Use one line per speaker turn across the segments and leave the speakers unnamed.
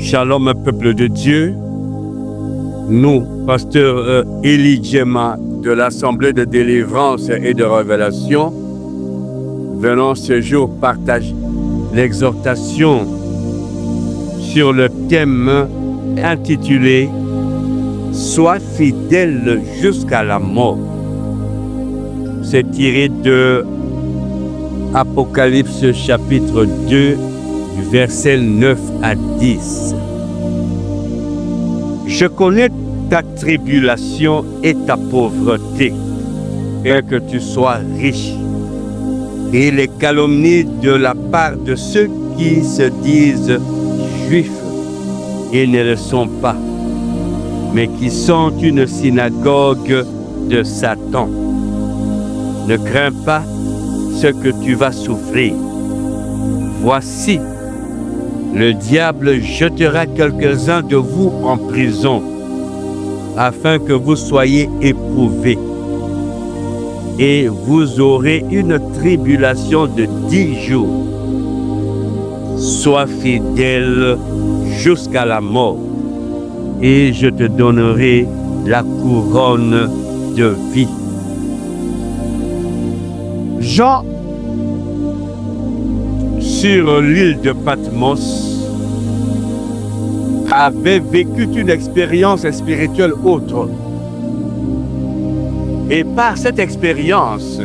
Shalom, peuple de Dieu. Nous, pasteur Eli Djema de l'Assemblée de délivrance et de révélation, venons ce jour partager l'exhortation sur le thème intitulé « Sois fidèle jusqu'à la mort ». C'est tiré de Apocalypse chapitre 2, du verset 9 à 10. Je connais ta tribulation et ta pauvreté, et que tu sois riche, et les calomnies de la part de ceux qui se disent juifs et ne le sont pas, mais qui sont une synagogue de Satan. Ne crains pas ce que tu vas souffrir. Voici, le diable jettera quelques-uns de vous en prison, afin que vous soyez éprouvés. Et vous aurez une tribulation de 10 jours. Sois fidèle jusqu'à la mort, et je te donnerai la couronne de vie. Jean, sur l'île de Patmos, avait vécu une expérience spirituelle autre. Et par cette expérience,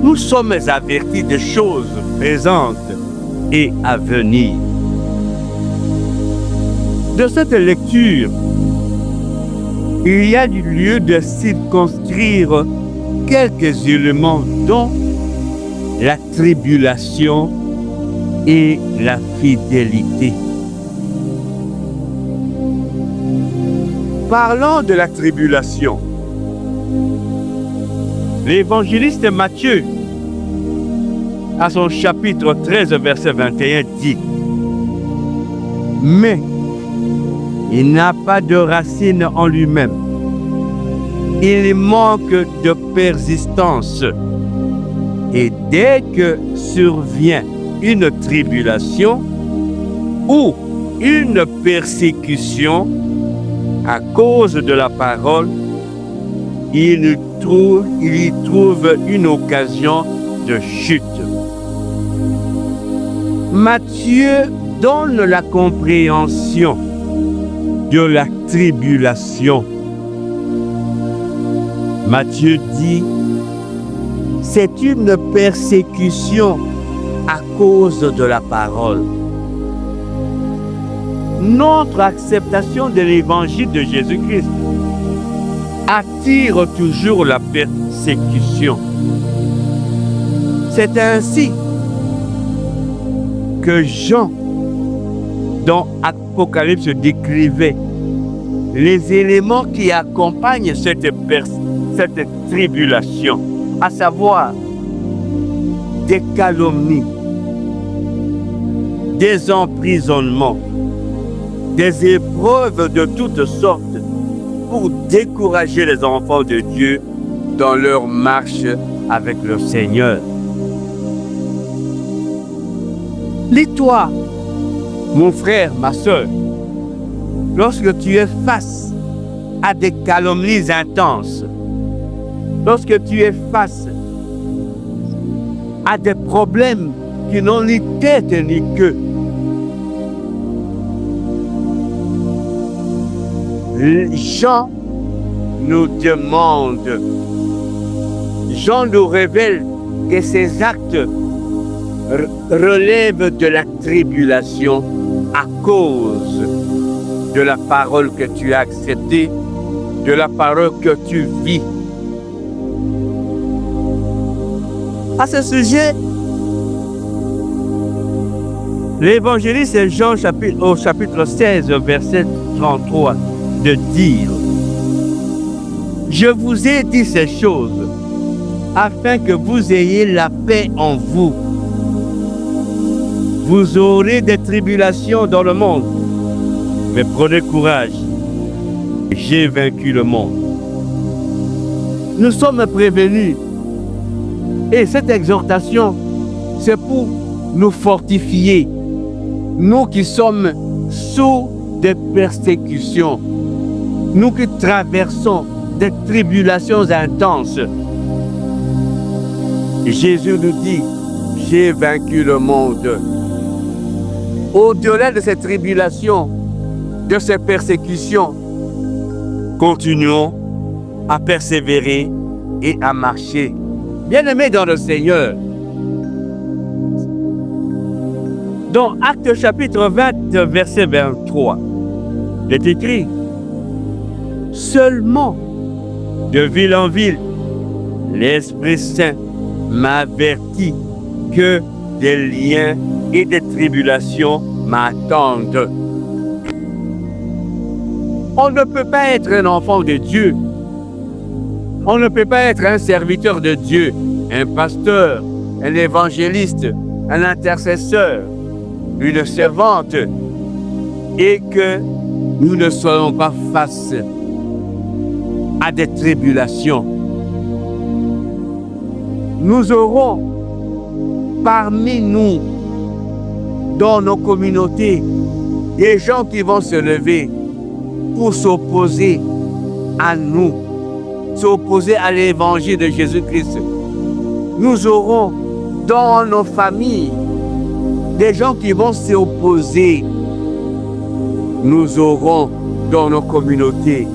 nous sommes avertis des choses présentes et à venir. De cette lecture, il y a du lieu de circonscrire quelques éléments dont la tribulation et la fidélité. Parlons de la tribulation. L'évangéliste Matthieu, à son chapitre 13, verset 21, dit « Mais il n'a pas de racine en lui-même. Il manque de persistance. Et dès que survient une tribulation ou une persécution à cause de la parole, il y trouve une occasion de chute. » Matthieu donne la compréhension de la tribulation. Matthieu dit: c'est une persécution à cause de la parole. Notre acceptation de l'évangile de Jésus-Christ attire toujours la persécution. C'est ainsi que Jean, dans Apocalypse, décrivait les éléments qui accompagnent cette tribulation, à savoir des calomnies, des emprisonnements, des épreuves de toutes sortes pour décourager les enfants de Dieu dans leur marche avec le Seigneur. Lis-toi, mon frère, ma soeur, lorsque tu es face à des calomnies intenses, lorsque tu es face à des problèmes qui n'ont ni tête ni queue, Jean nous demande, Jean nous révèle que ces actes relèvent de la tribulation à cause de la parole que tu as acceptée, de la parole que tu vis. À ce sujet, l'évangéliste Jean au chapitre 16, verset 33, de dire: je vous ai dit ces choses afin que vous ayez la paix en vous. Vous aurez des tribulations dans le monde, mais prenez courage, j'ai vaincu le monde. Nous sommes prévenus. Et cette exhortation, c'est pour nous fortifier, nous qui sommes sous des persécutions, nous qui traversons des tribulations intenses, Jésus nous dit, j'ai vaincu le monde. Au-delà de ces tribulations, de ces persécutions, continuons à persévérer et à marcher. Bien-aimés dans le Seigneur, dans Actes chapitre 20, verset 23, il est écrit, seulement de ville en ville, l'Esprit Saint m'avertit que des liens et des tribulations m'attendent. On ne peut pas être un enfant de Dieu. On ne peut pas être un serviteur de Dieu, un pasteur, un évangéliste, un intercesseur, une servante, et que nous ne soyons pas face à des tribulations. Nous aurons parmi nous, dans nos communautés, des gens qui vont se lever pour s'opposer à nous, s'opposer à l'évangile de Jésus-Christ. Nous aurons dans nos familles des gens qui vont s'opposer. Nous aurons dans nos communautés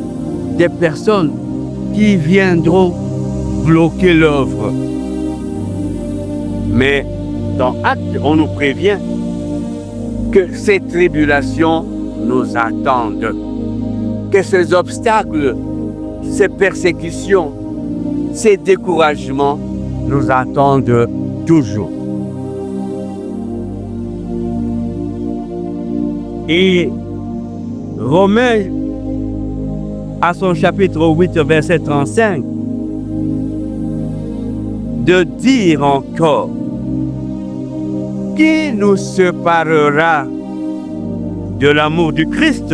des personnes qui viendront bloquer l'œuvre. Mais dans Actes, on nous prévient que ces tribulations nous attendent, que ces obstacles, ces persécutions, ces découragements nous attendent toujours. Et Romains, à son chapitre 8, verset 35, de dire encore, qui nous séparera de l'amour du Christ?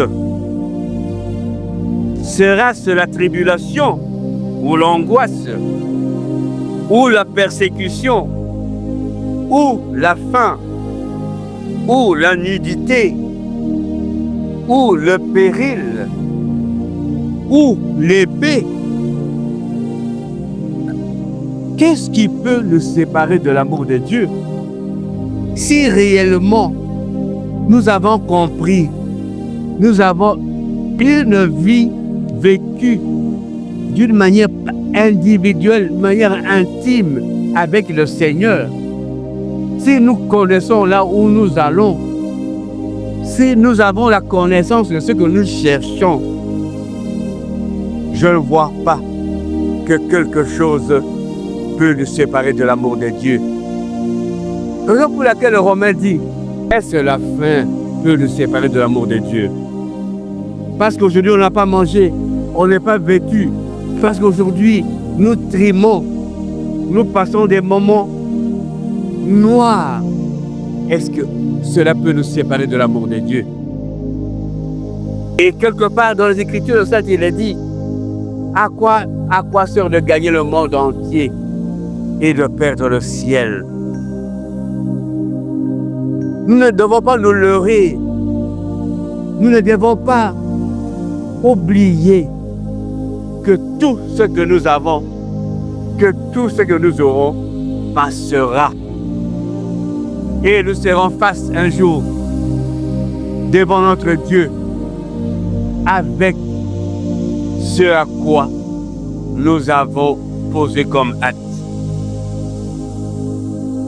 Sera-ce la tribulation, ou l'angoisse, ou la persécution, ou la faim, ou la nudité, ou le péril, ou l'épée? Qu'est-ce qui peut nous séparer de l'amour de Dieu? Si réellement nous avons compris, nous avons une vie vécue d'une manière individuelle, d'une manière intime avec le Seigneur, si nous connaissons là où nous allons, si nous avons la connaissance de ce que nous cherchons, je ne vois pas que quelque chose peut nous séparer de l'amour de Dieu. Raison pour laquelle le Romain dit, est-ce la faim peut nous séparer de l'amour de Dieu? Parce qu'aujourd'hui on n'a pas mangé, on n'est pas vêtu. Parce qu'aujourd'hui nous trimons, nous passons des moments noirs. Est-ce que cela peut nous séparer de l'amour de Dieu? Et quelque part dans les Écritures de ça, il est dit, à quoi sert de gagner le monde entier et de perdre le ciel? Nous ne devons pas nous leurrer. Nous ne devons pas oublier que tout ce que nous avons, que tout ce que nous aurons passera. Et nous serons face un jour devant notre Dieu avec ce à quoi nous avons posé comme acte.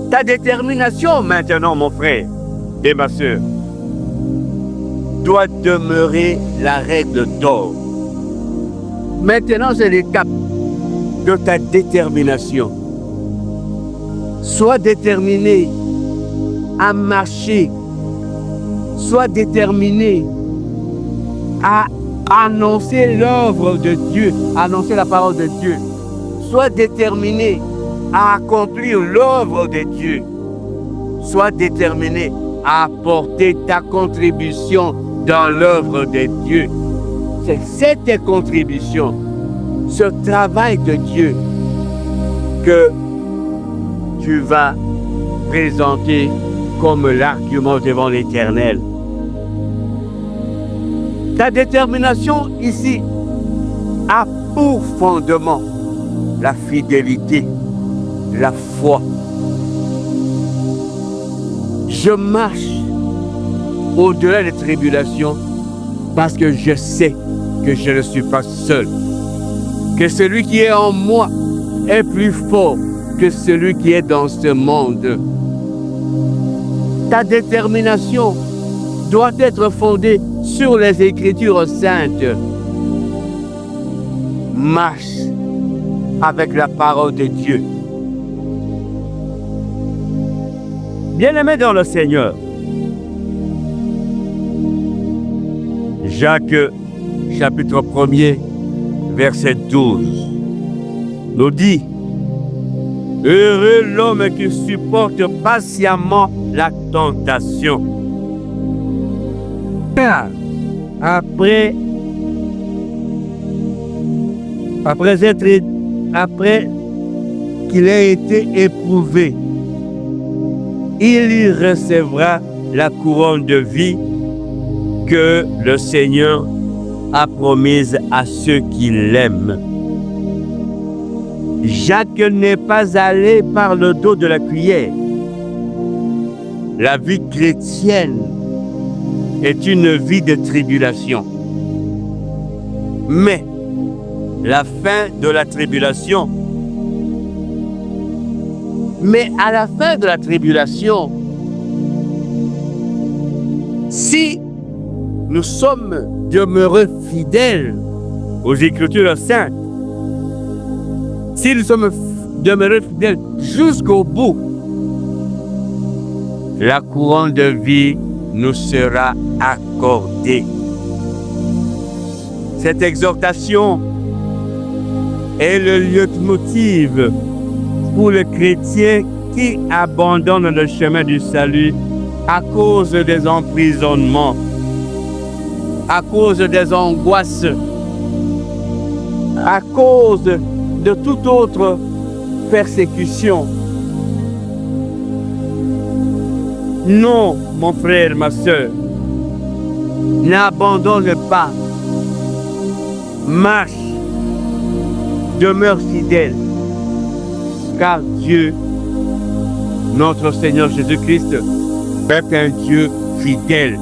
Ta détermination maintenant, mon frère et ma sœur, doit demeurer la règle d'or. Maintenant, c'est l'étape de ta détermination. Sois déterminé à marcher. Sois déterminé à annoncer l'œuvre de Dieu, annoncer la parole de Dieu. Sois déterminé à accomplir l'œuvre de Dieu. Sois déterminé à apporter ta contribution dans l'œuvre de Dieu. C'est cette contribution, ce travail de Dieu que tu vas présenter comme l'argument devant l'Éternel. Ta détermination ici a pour fondement la fidélité, la foi. Je marche au-delà des tribulations parce que je sais que je ne suis pas seul. Que celui qui est en moi est plus fort que celui qui est dans ce monde. Ta détermination doit être fondée sur les Écritures saintes. Marche avec la parole de Dieu. Bien-aimés dans le Seigneur, Jacques, chapitre 1er, verset 12, nous dit: heureux l'homme qui supporte patiemment la tentation. Car après qu'il ait été éprouvé, il y recevra la couronne de vie que le Seigneur a promise à ceux qui l'aiment. Jacques n'est pas allé par le dos de la cuillère. La vie chrétienne est une vie de tribulation. Mais la fin de la tribulation, à la fin de la tribulation, si nous sommes demeurés fidèles aux Écritures saintes, si nous sommes demeurés fidèles jusqu'au bout, la couronne de vie nous sera accordée. Cette exhortation est le leitmotiv pour le chrétien qui abandonne le chemin du salut à cause des emprisonnements, à cause des angoisses, à cause de toute autre persécution. Non, mon frère, ma soeur, n'abandonne pas. Marche, demeure fidèle, car Dieu, notre Seigneur Jésus-Christ, est un Dieu fidèle.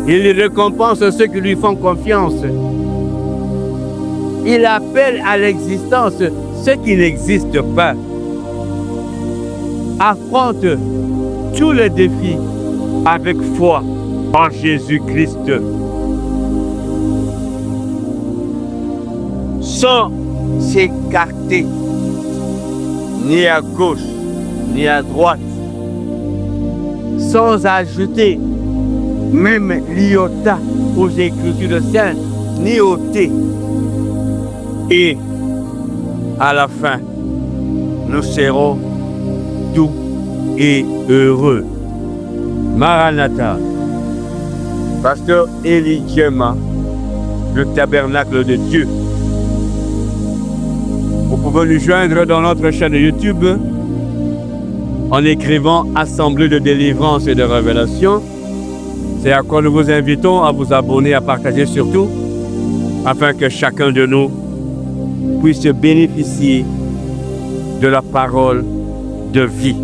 Il récompense ceux qui lui font confiance. Il appelle à l'existence ceux qui n'existent pas. Affronte tous les défis avec foi en Jésus-Christ. Sans s'écarter ni à gauche ni à droite, sans ajouter même l'iota aux Écritures saintes, ni ôter. Et à la fin, nous serons doux et heureux. Maranatha, Pasteur Élie Djema, le tabernacle de Dieu. Vous pouvez nous joindre dans notre chaîne YouTube en écrivant Assemblée de délivrance et de révélation. C'est à quoi nous vous invitons à vous abonner, à partager surtout, afin que chacun de nous puisse bénéficier de la parole de vie.